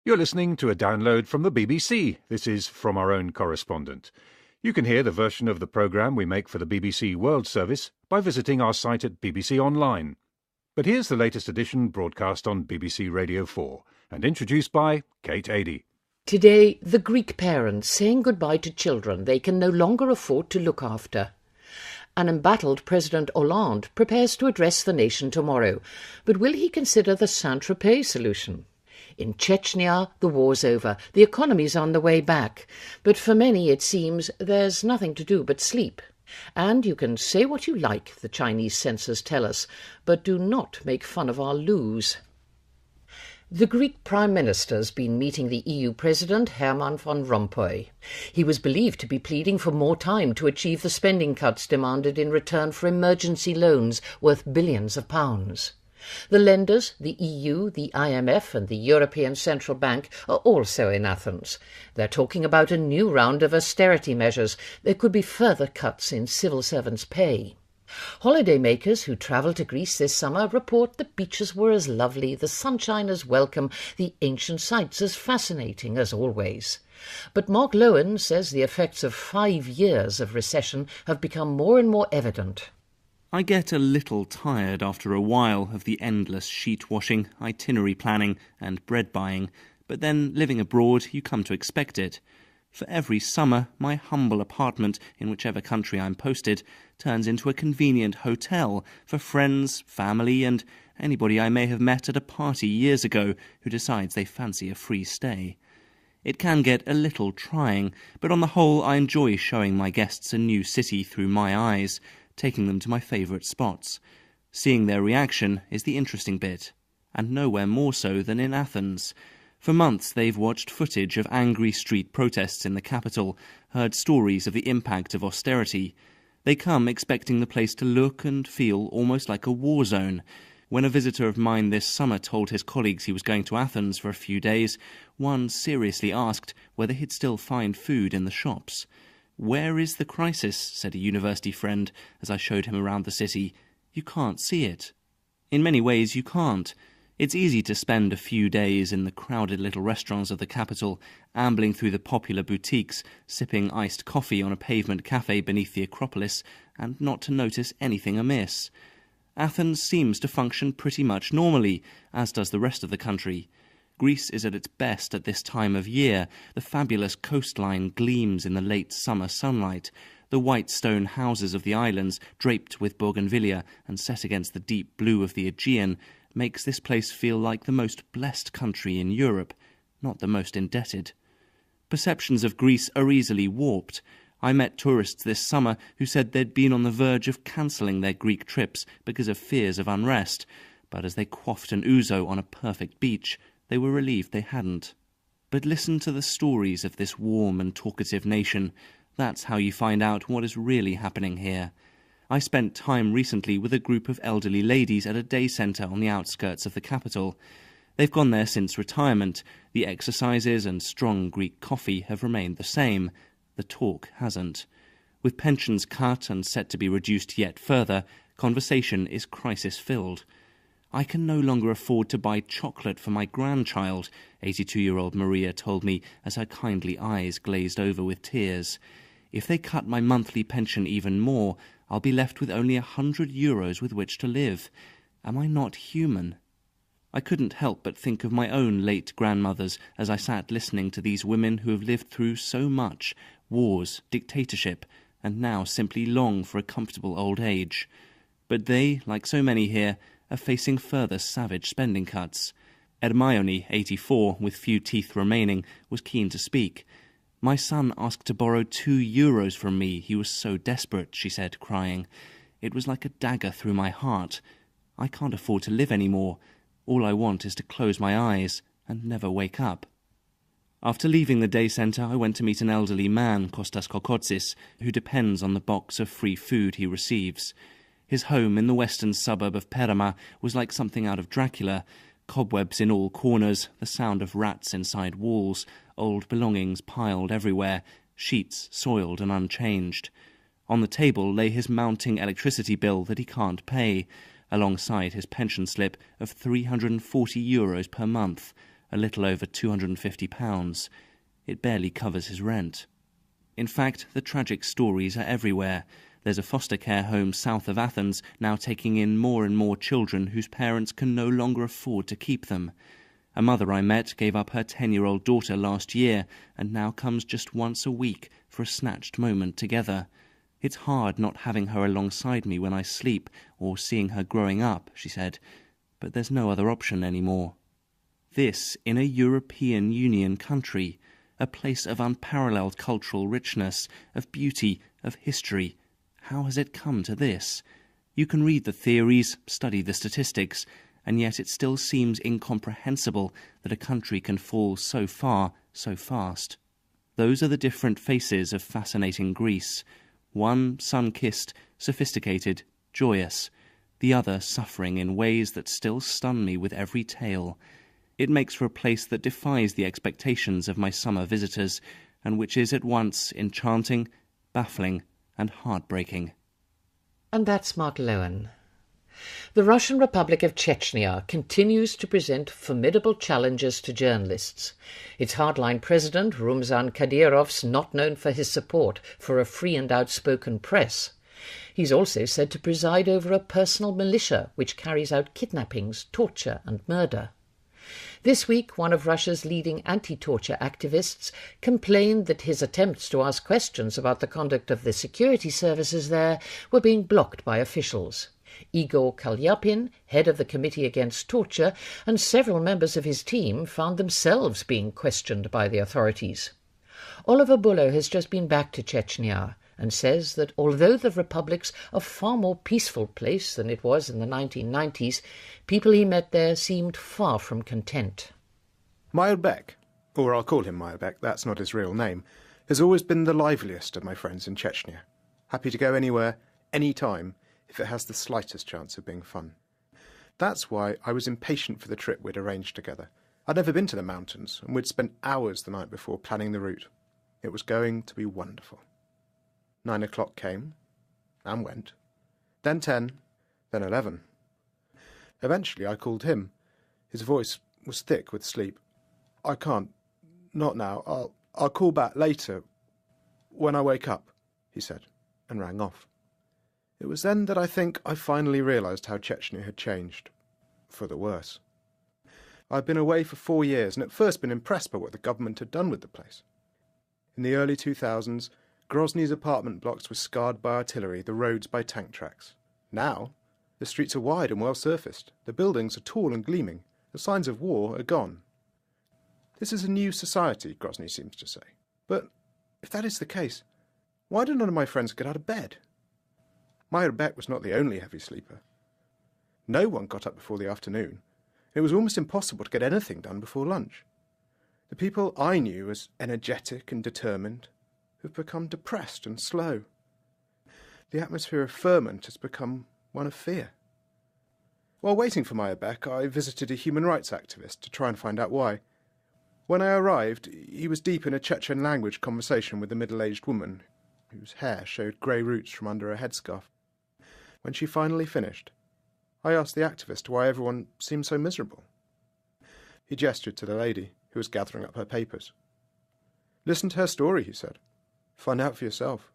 You're listening to a download from the BBC. This is From Our Own Correspondent. You can hear the version of the programme we make for the BBC World Service by visiting our site at BBC Online. But here's the latest edition broadcast on BBC Radio 4 and introduced by Kate Adie. Today, the Greek parents saying goodbye to children they can no longer afford to look after. An embattled President Hollande prepares to address the nation tomorrow, but will he consider the Saint-Tropez solution? In Chechnya, the war's over, the economy's on the way back, but for many it seems there's nothing to do but sleep. And you can say what you like, the Chinese censors tell us, but do not make fun of our loos. The Greek Prime Minister's been meeting the EU President Herman van Rompuy. He was believed to be pleading for more time to achieve the spending cuts demanded in return for emergency loans worth billions of pounds. The lenders, the EU, the IMF and the European Central Bank are also in Athens. They're talking about a new round of austerity measures. There could be further cuts in civil servants' pay. Holidaymakers who travel to Greece this summer report the beaches were as lovely, the sunshine as welcome, the ancient sites as fascinating as always. But Mark Lowen says the effects of 5 years of recession have become more and more evident. I get a little tired after a while of the endless sheet washing, itinerary planning and bread buying, but then living abroad you come to expect it. For every summer, my humble apartment in whichever country I'm posted turns into a convenient hotel for friends, family and anybody I may have met at a party years ago who decides they fancy a free stay. It can get a little trying, but on the whole I enjoy showing my guests a new city through my eyes, taking them to my favourite spots. Seeing their reaction is the interesting bit, and nowhere more so than in Athens. For months they've watched footage of angry street protests in the capital, heard stories of the impact of austerity. They come expecting the place to look and feel almost like a war zone. When a visitor of mine this summer told his colleagues he was going to Athens for a few days, one seriously asked whether he'd still find food in the shops. "Where is the crisis?" said a university friend as I showed him around the city. "You can't see it." In many ways you can't. It's easy to spend a few days in the crowded little restaurants of the capital, ambling through the popular boutiques, sipping iced coffee on a pavement cafe beneath the Acropolis, and not to notice anything amiss. Athens seems to function pretty much normally, as does the rest of the country. Greece is at its best at this time of year. The fabulous coastline gleams in the late summer sunlight. The white stone houses of the islands, draped with bougainvillea and set against the deep blue of the Aegean, makes this place feel like the most blessed country in Europe, not the most indebted. Perceptions of Greece are easily warped. I met tourists this summer who said they'd been on the verge of cancelling their Greek trips because of fears of unrest, but as they quaffed an ouzo on a perfect beach, they were relieved they hadn't. But listen to the stories of this warm and talkative nation. That's how you find out what is really happening here. I spent time recently with a group of elderly ladies at a day centre on the outskirts of the capital. They've gone there since retirement. The exercises and strong Greek coffee have remained the same. The talk hasn't. With pensions cut and set to be reduced yet further, conversation is crisis-filled. "I can no longer afford to buy chocolate for my grandchild," 82-year-old Maria told me as her kindly eyes glazed over with tears. "If they cut my monthly pension even more, I'll be left with only €100 with which to live. Am I not human?" I couldn't help but think of my own late grandmothers as I sat listening to these women who have lived through so much, wars, dictatorship, and now simply long for a comfortable old age. But they, like so many here, are facing further savage spending cuts. Hermione, 84, with few teeth remaining, was keen to speak. "My son asked to borrow €2 from me. He was so desperate," she said, crying. "It was like a dagger through my heart. I can't afford to live any more. All I want is to close my eyes and never wake up." After leaving the day centre, I went to meet an elderly man, Kostas Kokotsis, who depends on the box of free food he receives. His home in the western suburb of Perama was like something out of Dracula. Cobwebs in all corners, the sound of rats inside walls, old belongings piled everywhere, sheets soiled and unchanged. On the table lay his mounting electricity bill that he can't pay, alongside his pension slip of €340 per month, a little over £250. It barely covers his rent. In fact, the tragic stories are everywhere. There's a foster care home south of Athens now taking in more and more children whose parents can no longer afford to keep them. A mother I met gave up her 10-year-old daughter last year and now comes just once a week for a snatched moment together. It's hard not having her alongside me when I sleep or seeing her growing up, she said, but there's no other option anymore. This in a European Union country, a place of unparalleled cultural richness, of beauty, of history. How has it come to this? You can read the theories, study the statistics, and yet it still seems incomprehensible that a country can fall so far, so fast. Those are the different faces of fascinating Greece. One sun-kissed, sophisticated, joyous. The other suffering in ways that still stun me with every tale. It makes for a place that defies the expectations of my summer visitors, and which is at once enchanting, baffling, and heartbreaking. And that's Mark Lowen. The Russian Republic of Chechnya continues to present formidable challenges to journalists. Its hardline president, Ramzan Kadyrov's not known for his support for a free and outspoken press. He's also said to preside over a personal militia which carries out kidnappings, torture and murder. This week, one of Russia's leading anti-torture activists complained that his attempts to ask questions about the conduct of the security services there were being blocked by officials. Igor Kalyapin, head of the Committee Against Torture, and several members of his team found themselves being questioned by the authorities. Oliver Bullough has just been back to Chechnya and says that although the republic's a far more peaceful place than it was in the 1990s, people he met there seemed far from content. Meyerbeck, or I'll call him Meyerbeck, that's not his real name, has always been the liveliest of my friends in Chechnya. Happy to go anywhere, any time, if it has the slightest chance of being fun. That's why I was impatient for the trip we'd arranged together. I'd never been to the mountains, and we'd spent hours the night before planning the route. It was going to be wonderful. 9 o'clock came, and went. Then 10, then 11. Eventually I called him. His voice was thick with sleep. "I can't. Not now. I'll call back later. When I wake up," he said, and rang off. It was then that I think I finally realised how Chechnya had changed. For the worse. I'd been away for 4 years, and at first been impressed by what the government had done with the place. In the early 2000s, Grozny's apartment blocks were scarred by artillery, the roads by tank tracks. Now, the streets are wide and well-surfaced. The buildings are tall and gleaming. The signs of war are gone. This is a new society, Grozny seems to say. But if that is the case, why do none of my friends get out of bed? Meyerbeck was not the only heavy sleeper. No one got up before the afternoon. It was almost impossible to get anything done before lunch. The people I knew as energetic and determined have become depressed and slow. The atmosphere of ferment has become one of fear. While waiting for Meyerbeck, I visited a human rights activist to try and find out why. When I arrived, he was deep in a Chechen language conversation with a middle-aged woman whose hair showed grey roots from under her headscarf. When she finally finished, I asked the activist why everyone seemed so miserable. He gestured to the lady, who was gathering up her papers. "Listen to her story," he said. "Find out for yourself."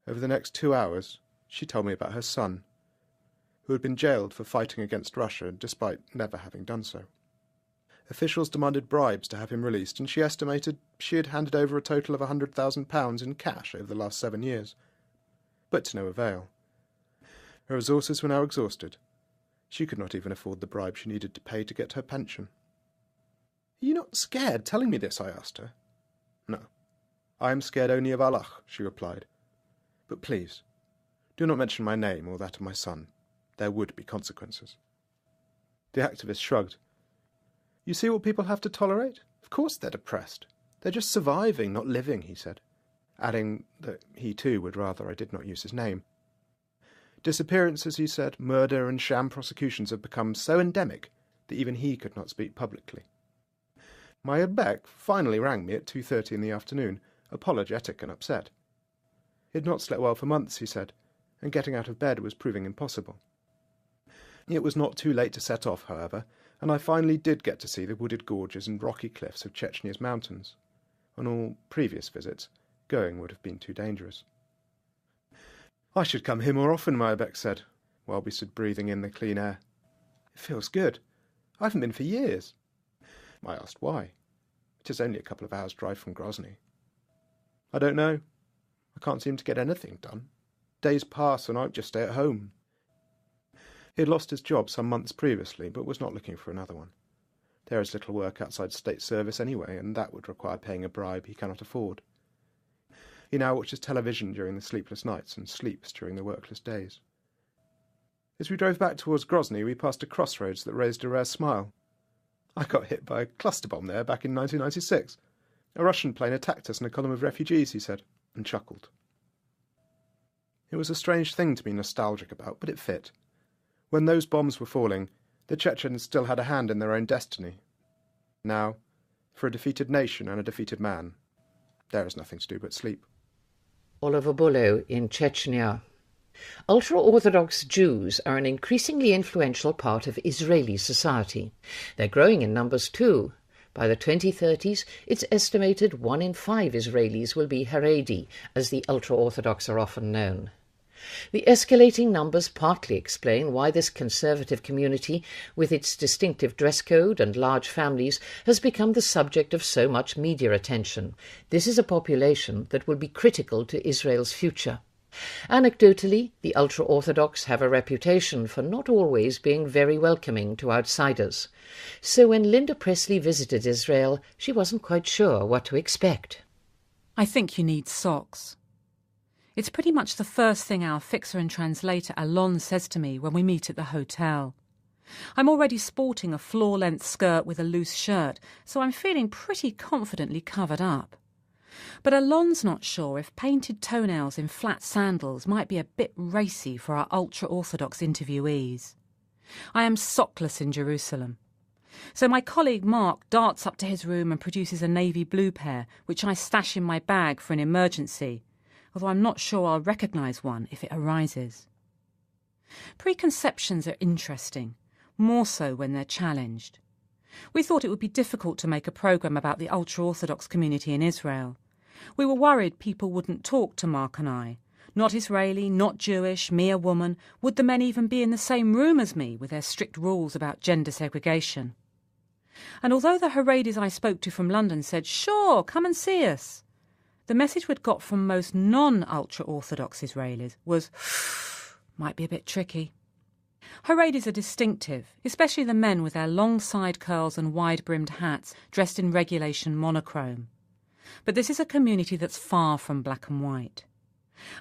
Over the next 2 hours, she told me about her son, who had been jailed for fighting against Russia despite never having done so. Officials demanded bribes to have him released, and she estimated she had handed over a total of £100,000 in cash over the last 7 years. But to no avail. Her resources were now exhausted. She could not even afford the bribe she needed to pay to get her pension. "Are you not scared telling me this?" I asked her. "No. I am scared only of Allah," she replied. "But please, do not mention my name or that of my son. There would be consequences." The activist shrugged. "You see what people have to tolerate? Of course they're depressed. They're just surviving, not living," he said, adding that he too would rather I did not use his name. Disappearances, he said, murder and sham prosecutions have become so endemic that even he could not speak publicly. Meyerbeck finally rang me at 2:30 in the afternoon, apologetic and upset. He had not slept well for months, he said, and getting out of bed was proving impossible. It was not too late to set off, however, and I finally did get to see the wooded gorges and rocky cliffs of Chechnya's mountains. On all previous visits, going would have been too dangerous. "I should come here more often," Meyerbeck said, while we stood breathing in the clean air. "It feels good. I haven't been for years." I asked why. "It is only a couple of hours' drive from Grozny." "I don't know. I can't seem to get anything done. Days pass and I just stay at home." He had lost his job some months previously, but was not looking for another one. There is little work outside state service anyway, and that would require paying a bribe he cannot afford. He now watches television during the sleepless nights and sleeps during the workless days. As we drove back towards Grozny, we passed a crossroads that raised a rare smile. "I got hit by a cluster bomb there back in 1996. A Russian plane attacked us in a column of refugees," he said, and chuckled. It was a strange thing to be nostalgic about, but it fit. When those bombs were falling, the Chechens still had a hand in their own destiny. Now, for a defeated nation and a defeated man, there is nothing to do but sleep. Oliver Bullough in Chechnya. Ultra-Orthodox Jews are an increasingly influential part of Israeli society. They're growing in numbers too. By the 2030s, it's estimated 1 in 5 Israelis will be Haredi, as the ultra-Orthodox are often known. The escalating numbers partly explain why this conservative community, with its distinctive dress code and large families, has become the subject of so much media attention. This is a population that will be critical to Israel's future. Anecdotally, the ultra-Orthodox have a reputation for not always being very welcoming to outsiders. So when Linda Presley visited Israel, she wasn't quite sure what to expect. "I think you need socks." It's pretty much the first thing our fixer and translator Alon says to me when we meet at the hotel. I'm already sporting a floor-length skirt with a loose shirt, so I'm feeling pretty confidently covered up. But Alon's not sure if painted toenails in flat sandals might be a bit racy for our ultra-Orthodox interviewees. I am sockless in Jerusalem. So my colleague Mark darts up to his room and produces a navy blue pair, which I stash in my bag for an emergency, although I'm not sure I'll recognise one if it arises. Preconceptions are interesting, more so when they're challenged. We thought it would be difficult to make a programme about the ultra-Orthodox community in Israel. We were worried people wouldn't talk to Mark and I. Not Israeli, not Jewish, me a woman. Would the men even be in the same room as me with their strict rules about gender segregation? And although the Haredis I spoke to from London said, "Sure, come and see us," the message we'd got from most non-ultra-Orthodox Israelis was, might be a bit tricky. Haredis are distinctive, especially the men with their long side curls and wide-brimmed hats dressed in regulation monochrome. But this is a community that's far from black and white.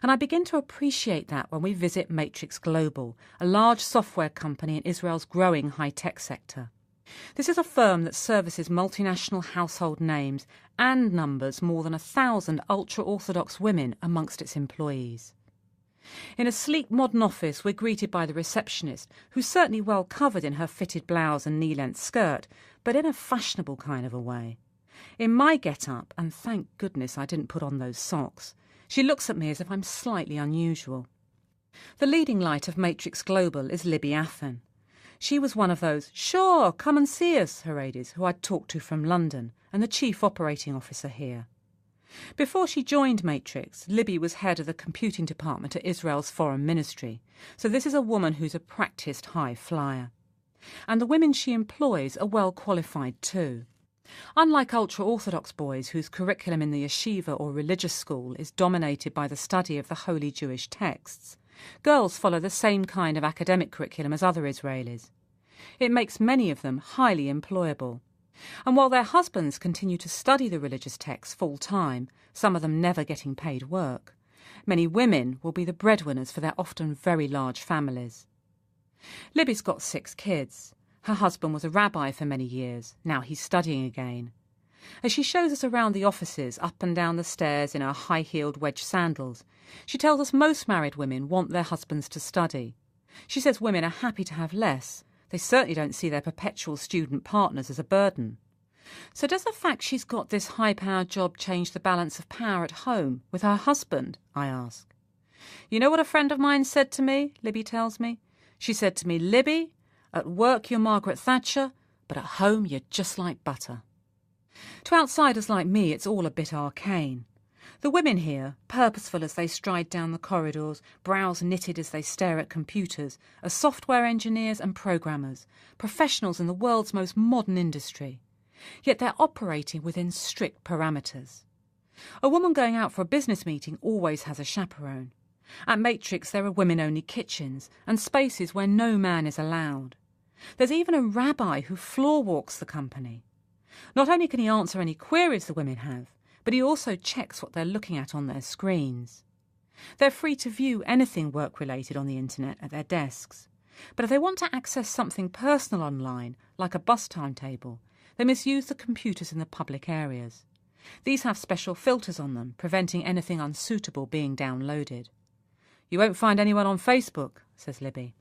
And I begin to appreciate that when we visit Matrix Global, a large software company in Israel's growing high-tech sector. This is a firm that services multinational household names and numbers more than 1,000 ultra-Orthodox women amongst its employees. In a sleek modern office, we're greeted by the receptionist, who's certainly well covered in her fitted blouse and knee-length skirt, but in a fashionable kind of a way. In my get-up, and thank goodness I didn't put on those socks, she looks at me as if I'm slightly unusual. The leading light of Matrix Global is Libby Athen. She was one of those, "Sure, come and see us," Haredis who I'd talked to from London, and the chief operating officer here. Before she joined Matrix, Libby was head of the computing department at Israel's foreign ministry, so this is a woman who's a practised high flyer. And the women she employs are well qualified too. Unlike ultra-Orthodox boys whose curriculum in the yeshiva or religious school is dominated by the study of the holy Jewish texts, girls follow the same kind of academic curriculum as other Israelis. It makes many of them highly employable. And while their husbands continue to study the religious texts full-time, some of them never getting paid work, many women will be the breadwinners for their often very large families. Libby's got 6 kids. Her husband was a rabbi for many years. Now he's studying again. As she shows us around the offices, up and down the stairs in her high-heeled wedge sandals, she tells us most married women want their husbands to study. She says women are happy to have less. They certainly don't see their perpetual student partners as a burden. So does the fact she's got this high-powered job change the balance of power at home with her husband? I ask. You know what a friend of mine said to me, Libby tells me? She said to me, "Libby, at work you're Margaret Thatcher, but at home you're just like butter. To outsiders like me, it's all a bit arcane. The women here, purposeful as they stride down the corridors, brows knitted as they stare at computers, are software engineers and programmers, professionals in the world's most modern industry. Yet they're operating within strict parameters. A woman going out for a business meeting always has a chaperone. At Matrix there are women-only kitchens and spaces where no man is allowed. There's even a rabbi who floor walks the company. Not only can he answer any queries the women have, but he also checks what they're looking at on their screens. They're free to view anything work-related on the internet at their desks. But if they want to access something personal online, like a bus timetable, they must use the computers in the public areas. These have special filters on them, preventing anything unsuitable being downloaded. "You won't find anyone on Facebook," says Libby.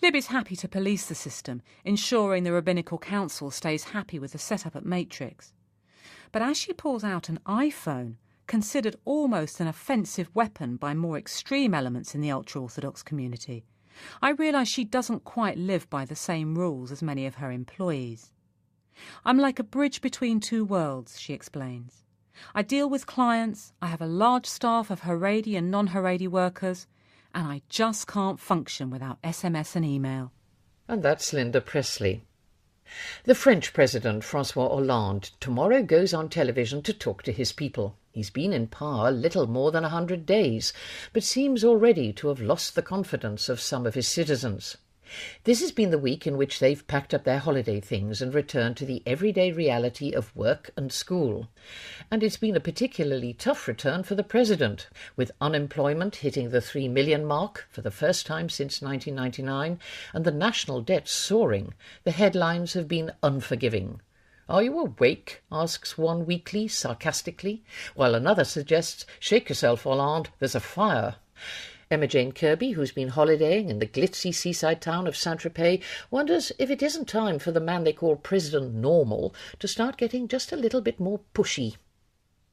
Libby's happy to police the system, ensuring the Rabbinical Council stays happy with the setup at Matrix. But as she pulls out an iPhone, considered almost an offensive weapon by more extreme elements in the ultra-Orthodox community, I realise she doesn't quite live by the same rules as many of her employees. "I'm like a bridge between two worlds," she explains. "I deal with clients, I have a large staff of Haredi and non-Haredi workers, and I just can't function without SMS and email." And that's Linda Presley. The French President, François Hollande, tomorrow goes on television to talk to his people. He's been in power little more than 100 days, but seems already to have lost the confidence of some of his citizens. This has been the week in which they've packed up their holiday things and returned to the everyday reality of work and school. And it's been a particularly tough return for the president, with unemployment hitting the 3 million mark for the first time since 1999 and the national debt soaring. The headlines have been unforgiving. "Are you awake?" asks one weekly sarcastically, while another suggests, "Shake yourself, Hollande, there's a fire." Emma Jane Kirby, who's been holidaying in the glitzy seaside town of Saint-Tropez, wonders if it isn't time for the man they call President Normal to start getting just a little bit more pushy.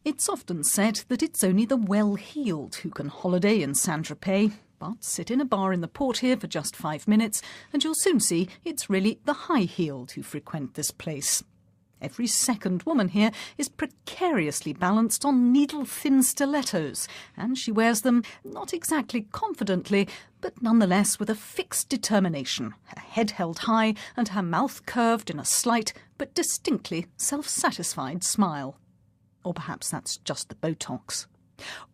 It's often said that it's only the well-heeled who can holiday in Saint-Tropez, but sit in a bar in the port here for just 5 minutes and you'll soon see it's really the high-heeled who frequent this place. Every second woman here is precariously balanced on needle-thin stilettos, and she wears them not exactly confidently, but nonetheless with a fixed determination, her head held high and her mouth curved in a slight but distinctly self-satisfied smile. Or perhaps that's just the Botox.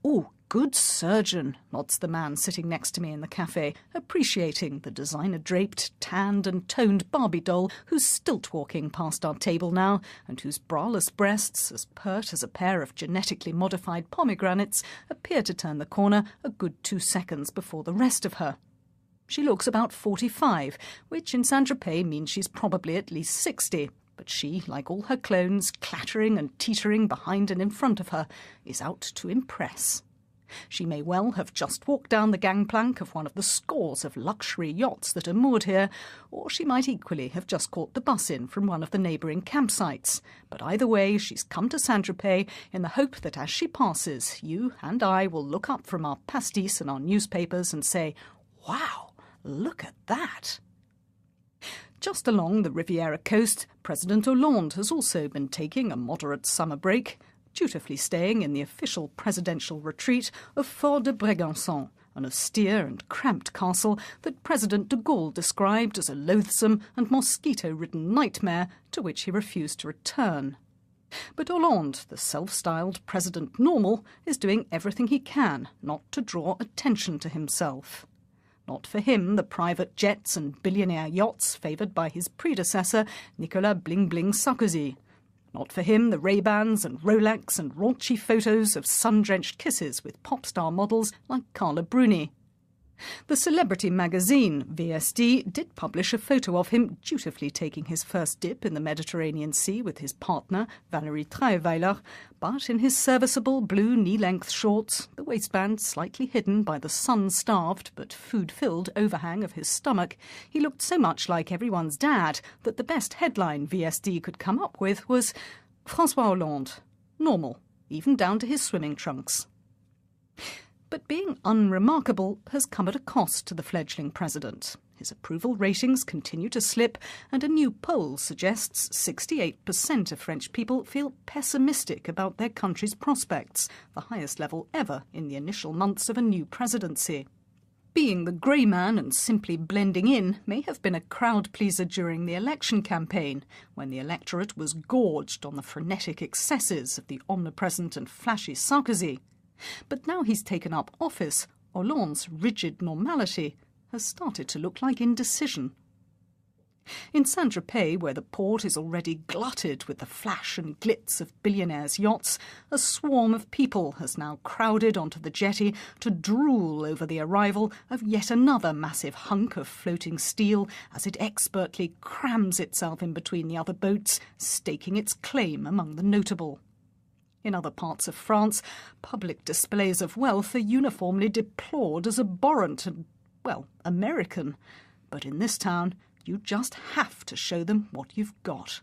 "Oh, good surgeon," nods the man sitting next to me in the cafe, appreciating the designer-draped, tanned and toned Barbie doll who's stilt-walking past our table now and whose braless breasts, as pert as a pair of genetically modified pomegranates, appear to turn the corner a good 2 seconds before the rest of her. She looks about 45, which in Saint-Tropez means she's probably at least 60. But she, like all her clones, clattering and teetering behind and in front of her, is out to impress. She may well have just walked down the gangplank of one of the scores of luxury yachts that are moored here, or she might equally have just caught the bus in from one of the neighbouring campsites. But either way, she's come to Saint-Tropez in the hope that as she passes, you and I will look up from our pastis and our newspapers and say, "Wow, look at that!" Just along the Riviera coast, President Hollande has also been taking a moderate summer break, dutifully staying in the official presidential retreat of Fort de Brégançon, an austere and cramped castle that President de Gaulle described as a loathsome and mosquito-ridden nightmare to which he refused to return. But Hollande, the self-styled President Normal, is doing everything he can not to draw attention to himself. Not for him the private jets and billionaire yachts favoured by his predecessor, Nicolas Bling Bling Sarkozy. Not for him the Ray-Bans and Rolex and raunchy photos of sun-drenched kisses with pop star models like Carla Bruni. The celebrity magazine, VSD, did publish a photo of him dutifully taking his first dip in the Mediterranean Sea with his partner, Valérie Trierweiler, but in his serviceable blue knee-length shorts, the waistband slightly hidden by the sun-starved but food-filled overhang of his stomach, he looked so much like everyone's dad that the best headline VSD could come up with was "François Hollande, normal, even down to his swimming trunks." But being unremarkable has come at a cost to the fledgling president. His approval ratings continue to slip, and a new poll suggests 68% of French people feel pessimistic about their country's prospects, the highest level ever in the initial months of a new presidency. Being the grey man and simply blending in may have been a crowd pleaser during the election campaign, when the electorate was gorged on the frenetic excesses of the omnipresent and flashy Sarkozy. But now he's taken up office, Hollande's rigid normality has started to look like indecision. In Saint-Tropez, where the port is already glutted with the flash and glitz of billionaires' yachts, a swarm of people has now crowded onto the jetty to drool over the arrival of yet another massive hunk of floating steel as it expertly crams itself in between the other boats, staking its claim among the notable. In other parts of France, public displays of wealth are uniformly deplored as abhorrent and, well, American. But in this town, you just have to show them what you've got.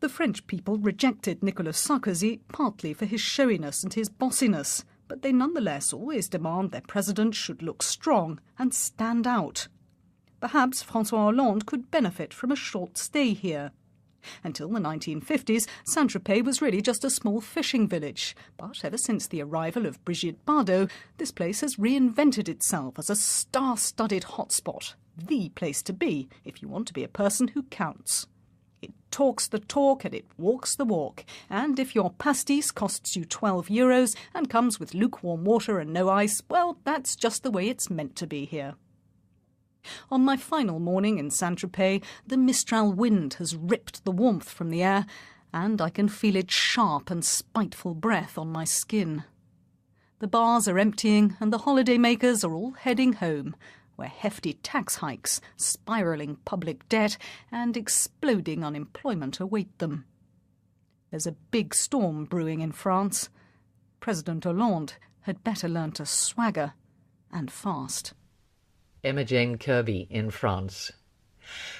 The French people rejected Nicolas Sarkozy partly for his showiness and his bossiness, but they nonetheless always demand their president should look strong and stand out. Perhaps François Hollande could benefit from a short stay here. Until the 1950s, Saint-Tropez was really just a small fishing village, but ever since the arrival of Brigitte Bardot, this place has reinvented itself as a star-studded hotspot, the place to be if you want to be a person who counts. It talks the talk and it walks the walk, and if your pastis costs you €12 and comes with lukewarm water and no ice, well, that's just the way it's meant to be here. On my final morning in Saint-Tropez, the Mistral wind has ripped the warmth from the air, and I can feel its sharp and spiteful breath on my skin. The bars are emptying, and the holiday-makers are all heading home, where hefty tax hikes, spiralling public debt, and exploding unemployment await them. There's a big storm brewing in France. President Hollande had better learn to swagger, and fast. Emma Jane Kirby in France.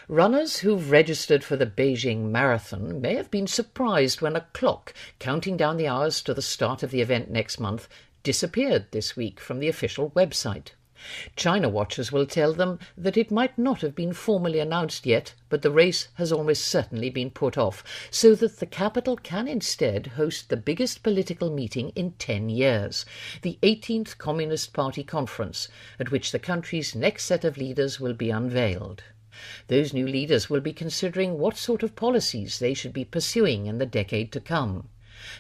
Runners who've registered for the Beijing Marathon may have been surprised when a clock counting down the hours to the start of the event next month disappeared this week from the official website. China watchers will tell them that it might not have been formally announced yet, but the race has almost certainly been put off, so that the capital can instead host the biggest political meeting in 10 years, the 18th Communist Party Conference, at which the country's next set of leaders will be unveiled. Those new leaders will be considering what sort of policies they should be pursuing in the decade to come.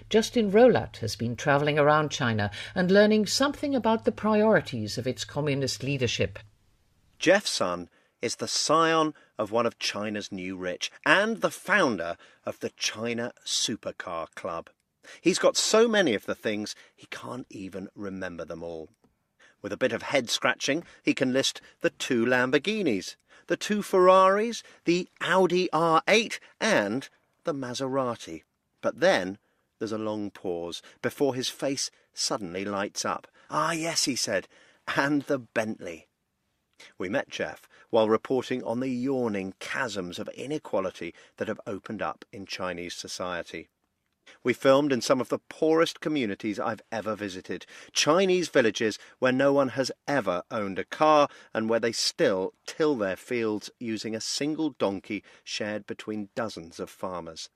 Justin Rolat has been travelling around China and learning something about the priorities of its communist leadership. Jeff Sun is the scion of one of China's new rich and the founder of the China Supercar Club. He's got so many of the things he can't even remember them all. With a bit of head-scratching, he can list the 2 Lamborghinis, the 2 Ferraris, the Audi R8 and the Maserati. But then there's a long pause before his face suddenly lights up. "Ah, yes," he said, "and the Bentley." We met Jeff while reporting on the yawning chasms of inequality that have opened up in Chinese society. We filmed in some of the poorest communities I've ever visited, Chinese villages where no one has ever owned a car and where they still till their fields using a single donkey shared between dozens of farmers.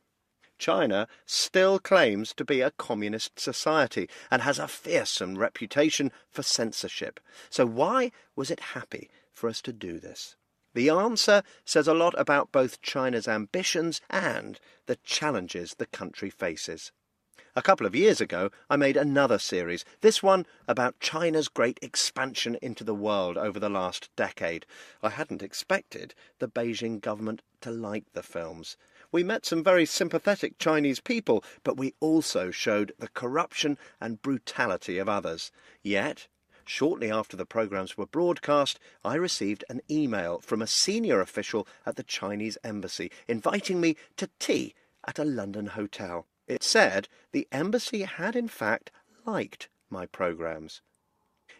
China still claims to be a communist society and has a fearsome reputation for censorship. So why was it happy for us to do this? The answer says a lot about both China's ambitions and the challenges the country faces. A couple of years ago, I made another series, this one about China's great expansion into the world over the last decade. I hadn't expected the Beijing government to like the films. We met some very sympathetic Chinese people, but we also showed the corruption and brutality of others. Yet, shortly after the programmes were broadcast, I received an email from a senior official at the Chinese embassy inviting me to tea at a London hotel. It said the embassy had in fact liked my programmes.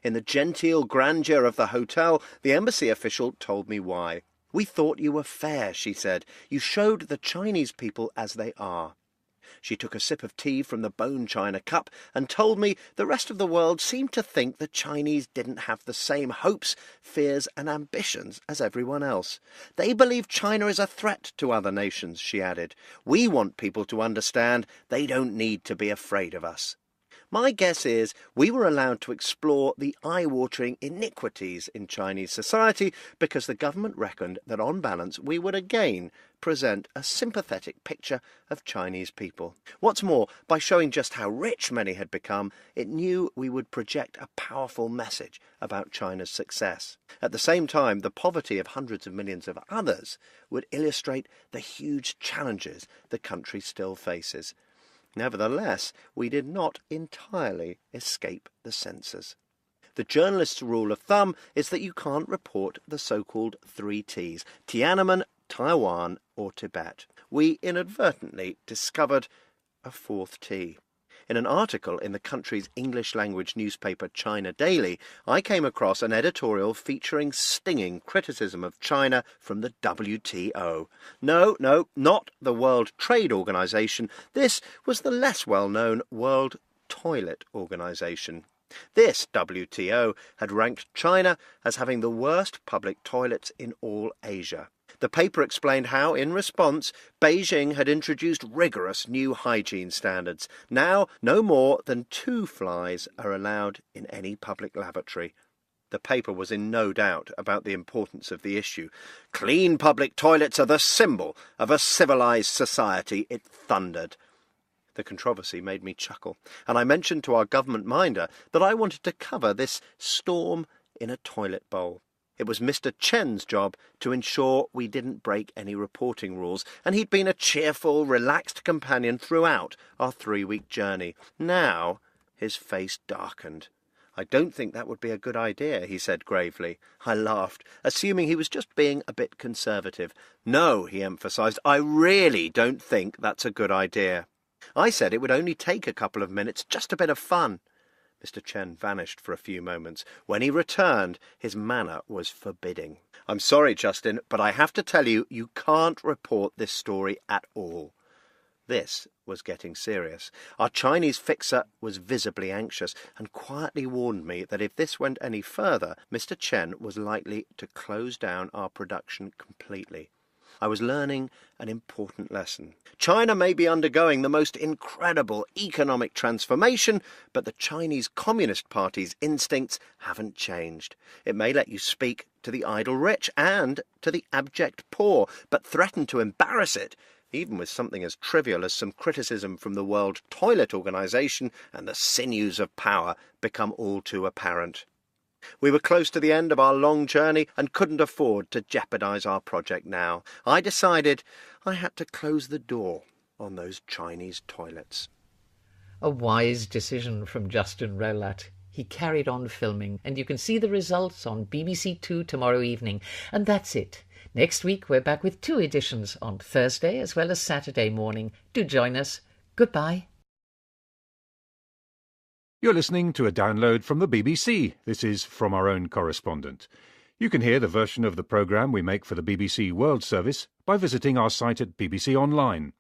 In the genteel grandeur of the hotel, the embassy official told me why. "We thought you were fair," she said. "You showed the Chinese people as they are." She took a sip of tea from the bone china cup and told me the rest of the world seemed to think the Chinese didn't have the same hopes, fears and ambitions as everyone else. They believe China is a threat to other nations, she added. We want people to understand they don't need to be afraid of us. My guess is we were allowed to explore the eye-watering iniquities in Chinese society because the government reckoned that on balance we would again present a sympathetic picture of Chinese people. What's more, by showing just how rich many had become, it knew we would project a powerful message about China's success. At the same time, the poverty of hundreds of millions of others would illustrate the huge challenges the country still faces. Nevertheless, we did not entirely escape the censors. The journalist's rule of thumb is that you can't report the so-called 3 Ts, Tiananmen, Taiwan or Tibet. We inadvertently discovered a 4th T. In an article in the country's English-language newspaper China Daily, I came across an editorial featuring stinging criticism of China from the WTO. No, not the World Trade Organization. This was the less well-known World Toilet Organization. This WTO had ranked China as having the worst public toilets in all Asia. The paper explained how, in response, Beijing had introduced rigorous new hygiene standards. Now, no more than 2 flies are allowed in any public lavatory. The paper was in no doubt about the importance of the issue. Clean public toilets are the symbol of a civilized society, it thundered. The controversy made me chuckle, and I mentioned to our government minder that I wanted to cover this storm in a toilet bowl. It was Mr. Chen's job to ensure we didn't break any reporting rules, and he'd been a cheerful, relaxed companion throughout our 3-week journey. Now his face darkened. "I don't think that would be a good idea," he said gravely. I laughed, assuming he was just being a bit conservative. "No," he emphasised, "I really don't think that's a good idea." I said it would only take a couple of minutes, just a bit of fun. Mr. Chen vanished for a few moments. When he returned, his manner was forbidding. "I'm sorry, Justin, but I have to tell you, you can't report this story at all." This was getting serious. Our Chinese fixer was visibly anxious and quietly warned me that if this went any further, Mr. Chen was likely to close down our production completely. I was learning an important lesson. China may be undergoing the most incredible economic transformation, but the Chinese Communist Party's instincts haven't changed. It may let you speak to the idle rich and to the abject poor, but threaten to embarrass it, even with something as trivial as some criticism from the World Toilet Organization, and the sinews of power become all too apparent. We were close to the end of our long journey and couldn't afford to jeopardize our project now. I decided I had to close the door on those Chinese toilets. A wise decision from Justin Rowlatt. He carried on filming, and you can see the results on BBC Two tomorrow evening. And that's it. Next week we're back with 2 editions on Thursday as well as Saturday morning. Do join us. Goodbye. You're listening to a download from the BBC. This is From Our Own Correspondent. You can hear the version of the programme we make for the BBC World Service by visiting our site at BBC Online.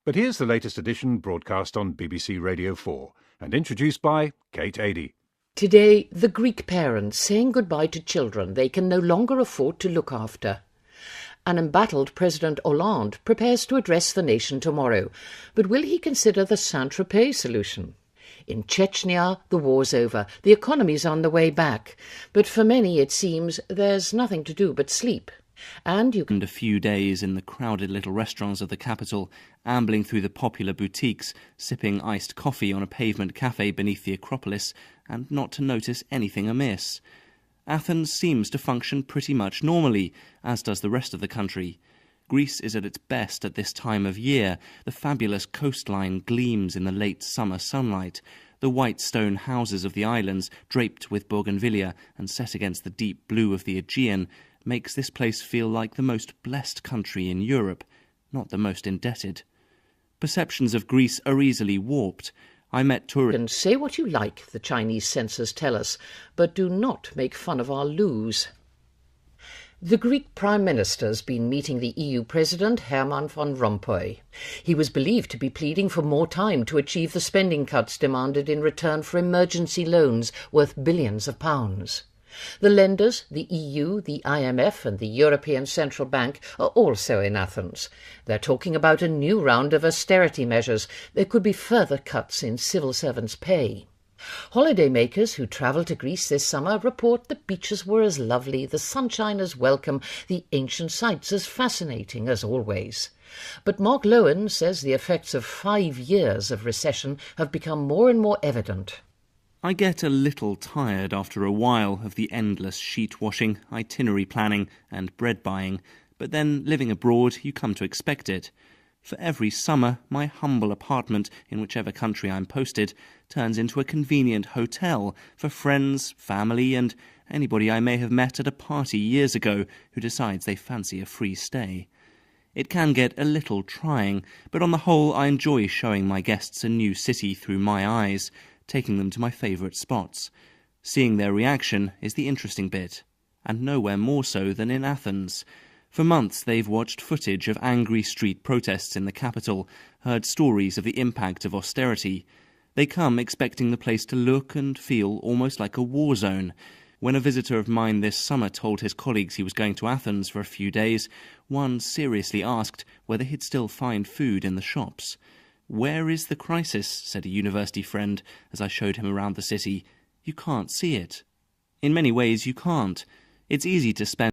But here's the latest edition broadcast on BBC Radio 4 and introduced by Kate Adie. Today, the Greek parents saying goodbye to children they can no longer afford to look after. An embattled President Hollande prepares to address the nation tomorrow, but will he consider the Saint-Tropez solution? In Chechnya, the war's over. The economy's on the way back. But for many, it seems, there's nothing to do but sleep. And you can... A few days in the crowded little restaurants of the capital, ambling through the popular boutiques, sipping iced coffee on a pavement cafe beneath the Acropolis, and not to notice anything amiss. Athens seems to function pretty much normally, as does the rest of the country. Greece is at its best at this time of year. The fabulous coastline gleams in the late summer sunlight. The white stone houses of the islands, draped with bougainvillea and set against the deep blue of the Aegean, makes this place feel like the most blessed country in Europe, not the most indebted. Perceptions of Greece are easily warped. I met tourists... And say what you like, the Chinese censors tell us, but do not make fun of our loos. The Greek Prime Minister's been meeting the EU President Herman van Rompuy. He was believed to be pleading for more time to achieve the spending cuts demanded in return for emergency loans worth billions of pounds. The lenders, the EU, the IMF and the European Central Bank, are also in Athens. They're talking about a new round of austerity measures. There could be further cuts in civil servants' pay. Holidaymakers who travel to Greece this summer report the beaches were as lovely, the sunshine as welcome, the ancient sites as fascinating as always. But Mark Lowen says the effects of 5 years of recession have become more and more evident. I get a little tired after a while of the endless sheet washing, itinerary planning and bread buying, but then living abroad you come to expect it. For every summer, my humble apartment, in whichever country I'm posted, turns into a convenient hotel for friends, family and anybody I may have met at a party years ago who decides they fancy a free stay. It can get a little trying, but on the whole I enjoy showing my guests a new city through my eyes, taking them to my favourite spots. Seeing their reaction is the interesting bit, and nowhere more so than in Athens. For months they've watched footage of angry street protests in the capital, heard stories of the impact of austerity. They come expecting the place to look and feel almost like a war zone. When a visitor of mine this summer told his colleagues he was going to Athens for a few days, one seriously asked whether he'd still find food in the shops. "Where is the crisis?" said a university friend as I showed him around the city. "You can't see it." In many ways you can't. It's easy to spend